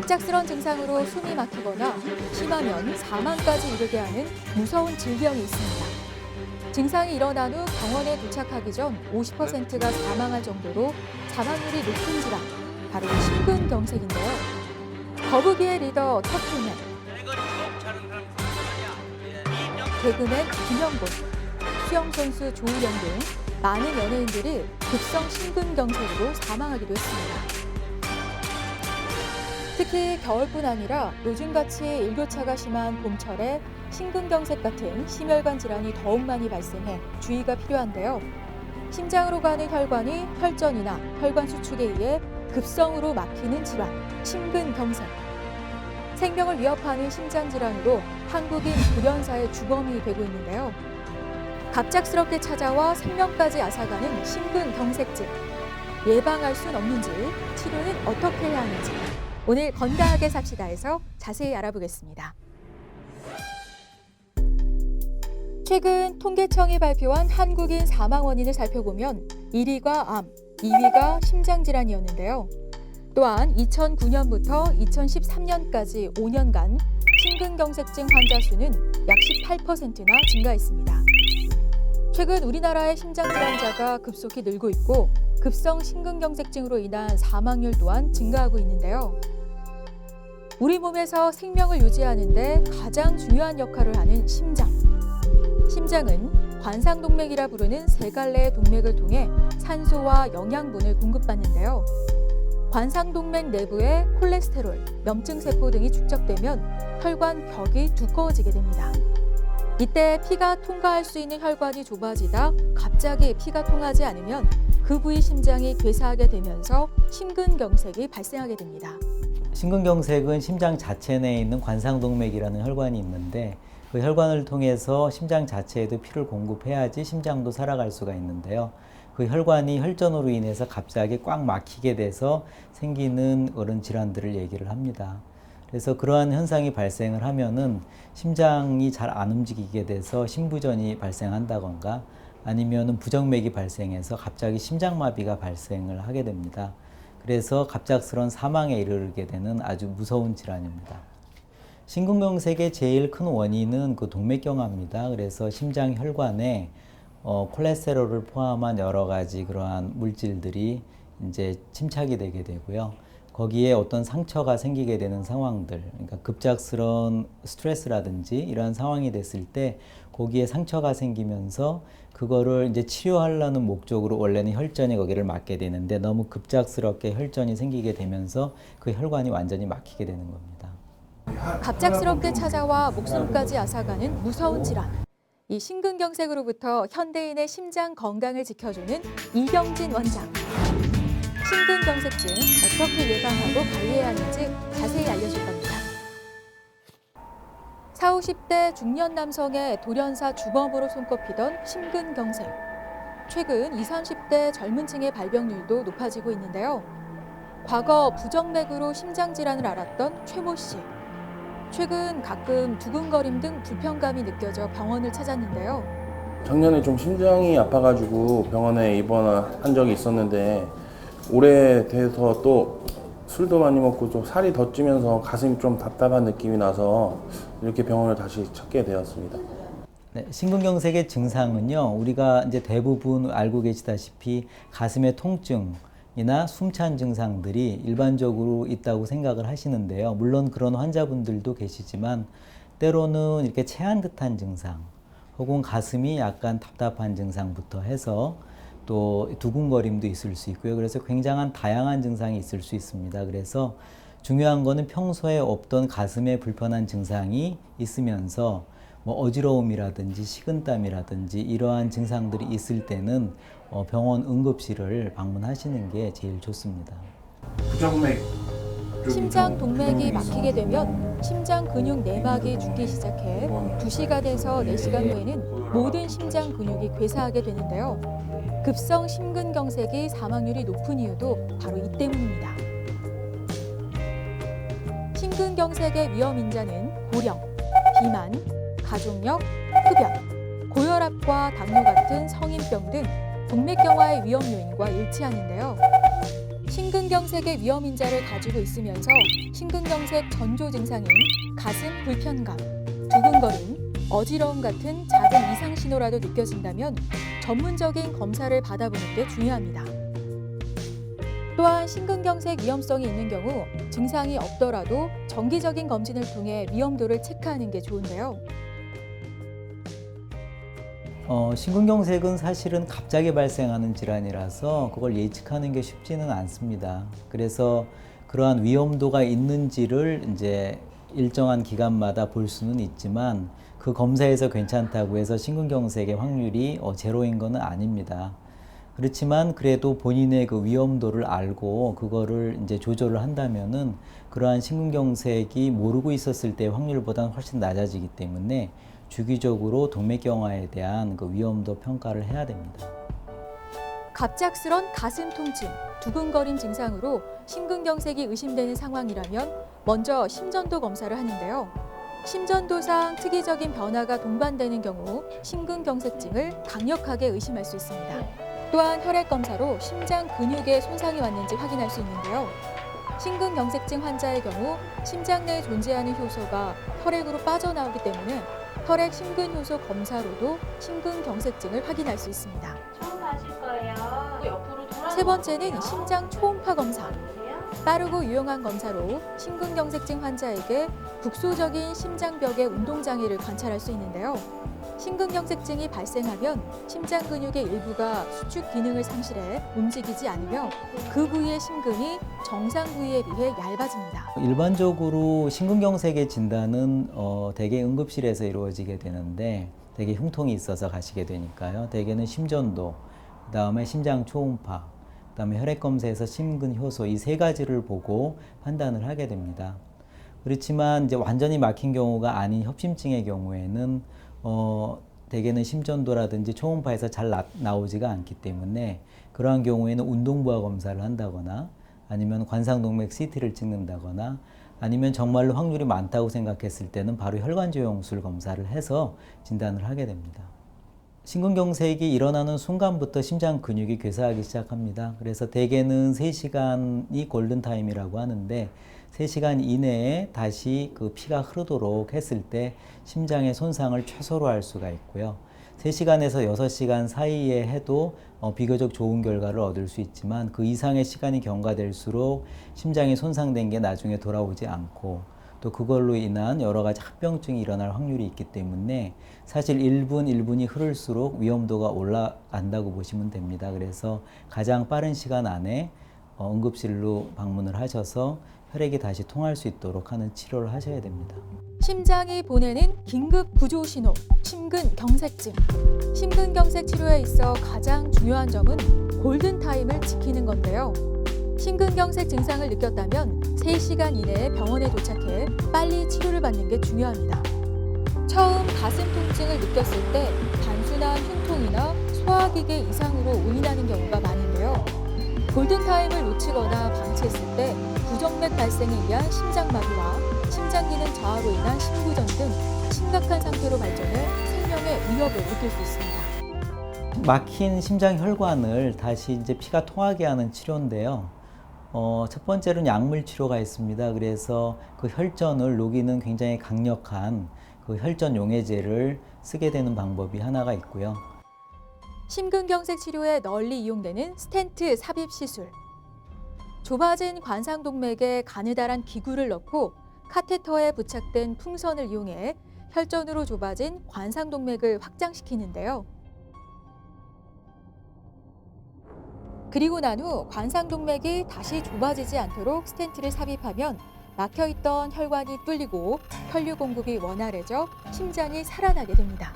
갑작스런 증상으로 숨이 막히거나 심하면 사망까지 이르게 하는 무서운 질병이 있습니다. 증상이 일어난 후 병원에 도착하기 전 50%가 사망할 정도로 사망률이 높은 질환, 바로 심근경색인데요. 거북이의 리더 터틀맨, 개그맨 김영곤, 수영선수 조우령 등 많은 연예인들이 급성 심근경색으로 사망하기도 했습니다. 특히 겨울뿐 아니라 요즘같이 일교차가 심한 봄철에 심근경색 같은 심혈관 질환이 더욱 많이 발생해 주의가 필요한데요. 심장으로 가는 혈관이 혈전이나 혈관 수축에 의해 급성으로 막히는 질환, 심근경색. 생명을 위협하는 심장질환으로 한국인 불연사의 주범이 되고 있는데요. 갑작스럽게 찾아와 생명까지 앗아가는 심근경색증. 예방할 순 없는지, 치료는 어떻게 해야 하는지. 오늘 건강하게 삽시다에서 자세히 알아보겠습니다. 최근 통계청이 발표한 한국인 사망 원인을 살펴보면 1위가 암, 2위가 심장질환이었는데요. 또한 2009년부터 2013년까지 5년간 심근경색증 환자 수는 약 18%나 증가했습니다. 최근 우리나라의 심장질환자가 급속히 늘고 있고 급성 심근경색증으로 인한 사망률 또한 증가하고 있는데요. 우리 몸에서 생명을 유지하는 데 가장 중요한 역할을 하는 심장. 심장은 관상동맥이라 부르는 세 갈래의 동맥을 통해 산소와 영양분을 공급받는데요. 관상동맥 내부에 콜레스테롤, 염증세포 등이 축적되면 혈관 벽이 두꺼워지게 됩니다. 이때 피가 통과할 수 있는 혈관이 좁아지다 갑자기 피가 통하지 않으면 그 부위 심장이 괴사하게 되면서 심근경색이 발생하게 됩니다. 심근경색은 심장 자체 내에 있는 관상동맥이라는 혈관이 있는데 그 혈관을 통해서 심장 자체에도 피를 공급해야지 심장도 살아갈 수가 있는데요. 그 혈관이 혈전으로 인해서 갑자기 꽉 막히게 돼서 생기는 그런 질환들을 얘기를 합니다. 그래서 그러한 현상이 발생을 하면은 심장이 잘 안 움직이게 돼서 심부전이 발생한다던가 아니면은 부정맥이 발생해서 갑자기 심장마비가 발생을 하게 됩니다. 그래서 갑작스런 사망에 이르게 되는 아주 무서운 질환입니다. 심근경색의 제일 큰 원인은 그 동맥경화입니다. 그래서 심장 혈관에 콜레스테롤을 포함한 여러 가지 그러한 물질들이 이제 침착이 되게 되고요. 거기에 어떤 상처가 생기게 되는 상황들, 그러니까 급작스러운 스트레스라든지 이러한 상황이 됐을 때 거기에 상처가 생기면서 그거를 이제 치료하려는 목적으로 원래는 혈전이 거기를 막게 되는데 너무 급작스럽게 혈전이 생기게 되면서 그 혈관이 완전히 막히게 되는 겁니다. 갑작스럽게 찾아와 목숨까지 앗아가는 무서운 질환. 이 심근경색으로부터 현대인의 심장 건강을 지켜주는 이경진 원장. 심근경색증 어떻게 예방하고 관리해야 하는지 자세히 알려줄 겁니다. 40, 50대 중년 남성의 돌연사 주범으로 손꼽히던 심근경색. 최근 20, 30대 젊은 층의 발병률도 높아지고 있는데요. 과거 부정맥으로 심장질환을 앓았던 최모 씨. 최근 가끔 두근거림 등 불편감이 느껴져 병원을 찾았는데요. 작년에 좀 심장이 아파가지고 병원에 입원한 적이 있었는데 오래돼서 또 술도 많이 먹고 좀 살이 더 찌면서 가슴이 좀 답답한 느낌이 나서 이렇게 병원을 다시 찾게 되었습니다. 네, 심근경색의 증상은요, 우리가 이제 대부분 알고 계시다시피 가슴의 통증이나 숨찬 증상들이 일반적으로 있다고 생각을 하시는데요. 물론 그런 환자분들도 계시지만 때로는 이렇게 체한 듯한 증상, 혹은 가슴이 약간 답답한 증상부터 해서 또 두근거림도 있을 수 있고요. 그래서 굉장한 다양한 증상이 있을 수 있습니다. 그래서 중요한 거는 평소에 없던 가슴에 불편한 증상이 있으면서 뭐 어지러움이라든지 식은땀이라든지 이러한 증상들이 있을 때는 병원 응급실을 방문하시는 게 제일 좋습니다. 부정맥 심장 동맥이 막히게 되면 심장 근육 내막이 죽기 시작해 2시간에서 4시간 후에는 모든 심장 근육이 괴사하게 되는데요. 급성 심근경색이 사망률이 높은 이유도 바로 이 때문입니다. 심근경색의 위험 인자는 고령, 비만, 가족력, 흡연, 고혈압과 당뇨 같은 성인병 등 동맥경화의 위험 요인과 일치하는데요. 심근경색의 위험 인자를 가지고 있으면서 심근경색 전조 증상인 가슴 불편감, 두근거림, 어지러움 같은 작은 이상 신호라도 느껴진다면 전문적인 검사를 받아보는 게 중요합니다. 또한 심근경색 위험성이 있는 경우 증상이 없더라도 정기적인 검진을 통해 위험도를 체크하는 게 좋은데요. 심근경색은 사실은 갑자기 발생하는 질환이라서 그걸 예측하는 게 쉽지는 않습니다. 그래서 그러한 위험도가 있는지를 이제 일정한 기간마다 볼 수는 있지만 그 검사에서 괜찮다고 해서 심근경색의 확률이 제로인 것은 아닙니다. 그렇지만 그래도 본인의 그 위험도를 알고 그거를 이제 조절을 한다면은 그러한 심근경색이 모르고 있었을 때 확률보다는 훨씬 낮아지기 때문에 주기적으로 동맥경화에 대한 그 위험도 평가를 해야 됩니다. 갑작스런 가슴 통증, 두근거림 증상으로 심근경색이 의심되는 상황이라면 먼저 심전도 검사를 하는데요. 심전도상 특이적인 변화가 동반되는 경우 심근경색증을 강력하게 의심할 수 있습니다. 또한 혈액 검사로 심장 근육에 손상이 왔는지 확인할 수 있는데요. 심근경색증 환자의 경우 심장 내에 존재하는 효소가 혈액으로 빠져나오기 때문에 혈액 심근효소 검사로도 심근경색증을 확인할 수 있습니다. 처음 하실 거예요. 옆으로 돌아. 세 번째는 심장 초음파 검사. 빠르고 유용한 검사로 심근경색증 환자에게 국소적인 심장벽의 운동장애를 관찰할 수 있는데요. 심근경색증이 발생하면 심장 근육의 일부가 수축 기능을 상실해 움직이지 않으며 그 부위의 심근이 정상 부위에 비해 얇아집니다. 일반적으로 심근경색의 진단은 대개 응급실에서 이루어지게 되는데 대개 흉통이 있어서 가시게 되니까요. 대개는 심전도, 그다음에 심장 초음파, 그다음에 혈액 검사에서 심근 효소 이 세 가지를 보고 판단을 하게 됩니다. 그렇지만 이제 완전히 막힌 경우가 아닌 협심증의 경우에는 대개는 심전도라든지 초음파에서 잘 나오지가 않기 때문에 그러한 경우에는 운동부하 검사를 한다거나 아니면 관상동맥 CT를 찍는다거나 아니면 정말로 확률이 많다고 생각했을 때는 바로 혈관조영술 검사를 해서 진단을 하게 됩니다. 심근경색이 일어나는 순간부터 심장 근육이 괴사하기 시작합니다. 그래서 대개는 3시간이 골든타임이라고 하는데 3시간 이내에 다시 그 피가 흐르도록 했을 때 심장의 손상을 최소로 할 수가 있고요. 3시간에서 6시간 사이에 해도 비교적 좋은 결과를 얻을 수 있지만 그 이상의 시간이 경과될수록 심장이 손상된 게 나중에 돌아오지 않고 또 그걸로 인한 여러 가지 합병증이 일어날 확률이 있기 때문에 사실 1분 1분이 흐를수록 위험도가 올라간다고 보시면 됩니다. 그래서 가장 빠른 시간 안에 응급실로 방문을 하셔서 혈액이 다시 통할 수 있도록 하는 치료를 하셔야 됩니다. 심장이 보내는 긴급 구조 신호, 심근경색증. 심근경색 치료에 있어 가장 중요한 점은 골든타임을 지키는 건데요. 심근경색 증상을 느꼈다면 3시간 이내에 병원에 도착해 빨리 치료를 받는 게 중요합니다. 처음 가슴 통증을 느꼈을 때 단순한 흉통이나 소화기계 이상으로 오인하는 경우가 많은데요. 골든타임을 놓치거나 방치했을 때 부정맥 발생에 의한 심장마비와 심장기능 저하로 인한 심부전 등 심각한 상태로 발전해 생명의 위협을 느낄 수 있습니다. 막힌 심장 혈관을 다시 이제 피가 통하게 하는 치료인데요. 첫 번째로는 약물 치료가 있습니다. 그래서 그 혈전을 녹이는 굉장히 강력한 그 혈전 용해제를 쓰게 되는 방법이 하나가 있고요. 심근경색 치료에 널리 이용되는 스텐트 삽입 시술. 좁아진 관상동맥에 가느다란 기구를 넣고 카테터에 부착된 풍선을 이용해 혈전으로 좁아진 관상동맥을 확장시키는데요. 그리고 난 후 관상동맥이 다시 좁아지지 않도록 스텐트를 삽입하면 막혀있던 혈관이 뚫리고 혈류 공급이 원활해져 심장이 살아나게 됩니다.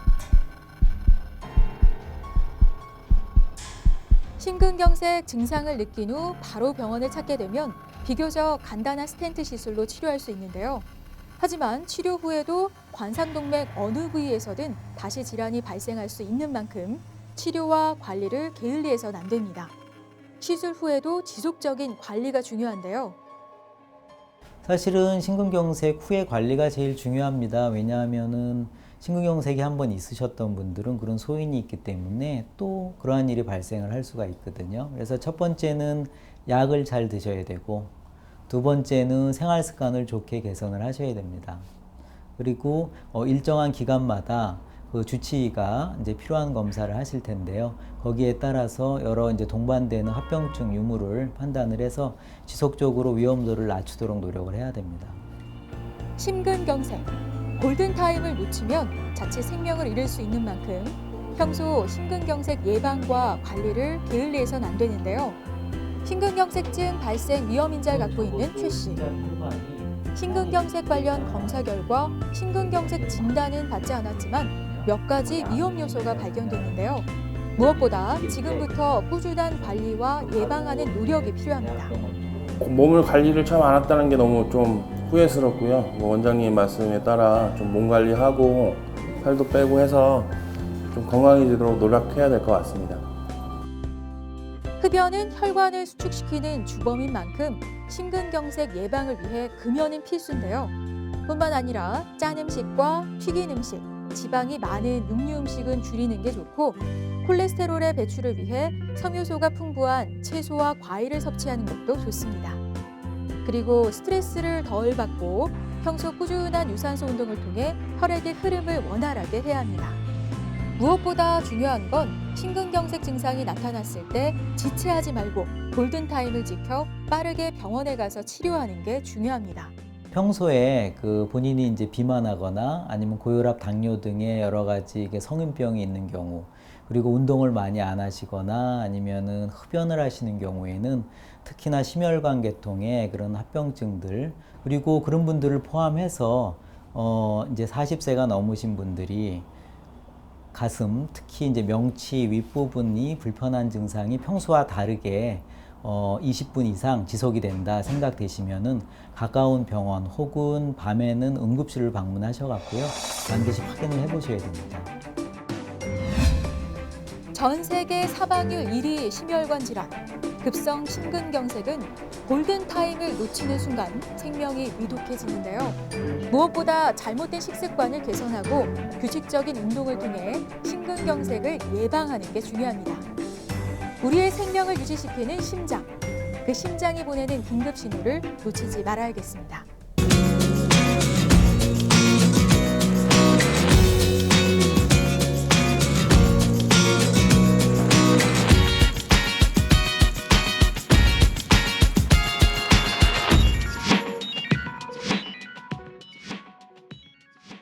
심근경색 증상을 느낀 후 바로 병원을 찾게 되면 비교적 간단한 스텐트 시술로 치료할 수 있는데요. 하지만 치료 후에도 관상동맥 어느 부위에서든 다시 질환이 발생할 수 있는 만큼 치료와 관리를 게을리해서는 안 됩니다. 시술 후에도 지속적인 관리가 중요한데요. 사실은 심근경색 후의 관리가 제일 중요합니다. 왜냐하면은 심근경색이 한번 있으셨던 분들은 그런 소인이 있기 때문에 또 그러한 일이 발생을 할 수가 있거든요. 그래서 첫 번째는 약을 잘 드셔야 되고, 두 번째는 생활 습관을 좋게 개선을 하셔야 됩니다. 그리고 일정한 기간마다 그 주치의가 이제 필요한 검사를 하실 텐데요. 거기에 따라서 여러 이제 동반되는 합병증 유무를 판단을 해서 지속적으로 위험도를 낮추도록 노력을 해야 됩니다. 심근경색, 골든타임을 놓치면 자칫 생명을 잃을 수 있는 만큼 평소 심근경색 예방과 관리를 게을리해선 안 되는데요. 심근경색증 발생 위험 인자를 갖고 있는 최 씨. 심근경색 관련 검사 결과 심근경색 진단은 받지 않았지만 몇 가지 위험 요소가 발견됐는데요. 무엇보다 지금부터 꾸준한 관리와 예방하는 노력이 필요합니다. 몸을 관리를 참 안 했다는 게 너무 좀 후회스럽고요. 뭐 원장님 말씀에 따라 좀 몸 관리하고 살도 빼고 해서 좀 건강해지도록 노력해야 될 것 같습니다. 흡연은 혈관을 수축시키는 주범인 만큼 심근경색 예방을 위해 금연은 필수인데요. 뿐만 아니라 짠 음식과 튀긴 음식, 지방이 많은 육류 음식은 줄이는 게 좋고, 콜레스테롤의 배출을 위해 섬유소가 풍부한 채소와 과일을 섭취하는 것도 좋습니다. 그리고 스트레스를 덜 받고 평소 꾸준한 유산소 운동을 통해 혈액의 흐름을 원활하게 해야 합니다. 무엇보다 중요한 건 심근경색 증상이 나타났을 때 지체하지 말고 골든타임을 지켜 빠르게 병원에 가서 치료하는 게 중요합니다. 평소에 그 본인이 이제 비만하거나 아니면 고혈압, 당뇨 등의 여러 가지 이게 성인병이 있는 경우, 그리고 운동을 많이 안 하시거나 아니면은 흡연을 하시는 경우에는 특히나 심혈관 계통의 그런 합병증들, 그리고 그런 분들을 포함해서 이제 40세가 넘으신 분들이 가슴, 특히 이제 명치 윗부분이 불편한 증상이 평소와 다르게 20분 이상 지속이 된다 생각되시면은 가까운 병원 혹은 밤에는 응급실을 방문하셔갖고요, 반드시 확인을 해보셔야 됩니다. 전 세계 사망률 1위 심혈관 질환, 급성 심근경색은 골든타임을 놓치는 순간 생명이 위독해지는데요. 무엇보다 잘못된 식습관을 개선하고 규칙적인 운동을 통해 심근경색을 예방하는 게 중요합니다. 우리의 생명을 유지시키는 심장, 그 심장이 보내는 긴급 신호를 놓치지 말아야겠습니다.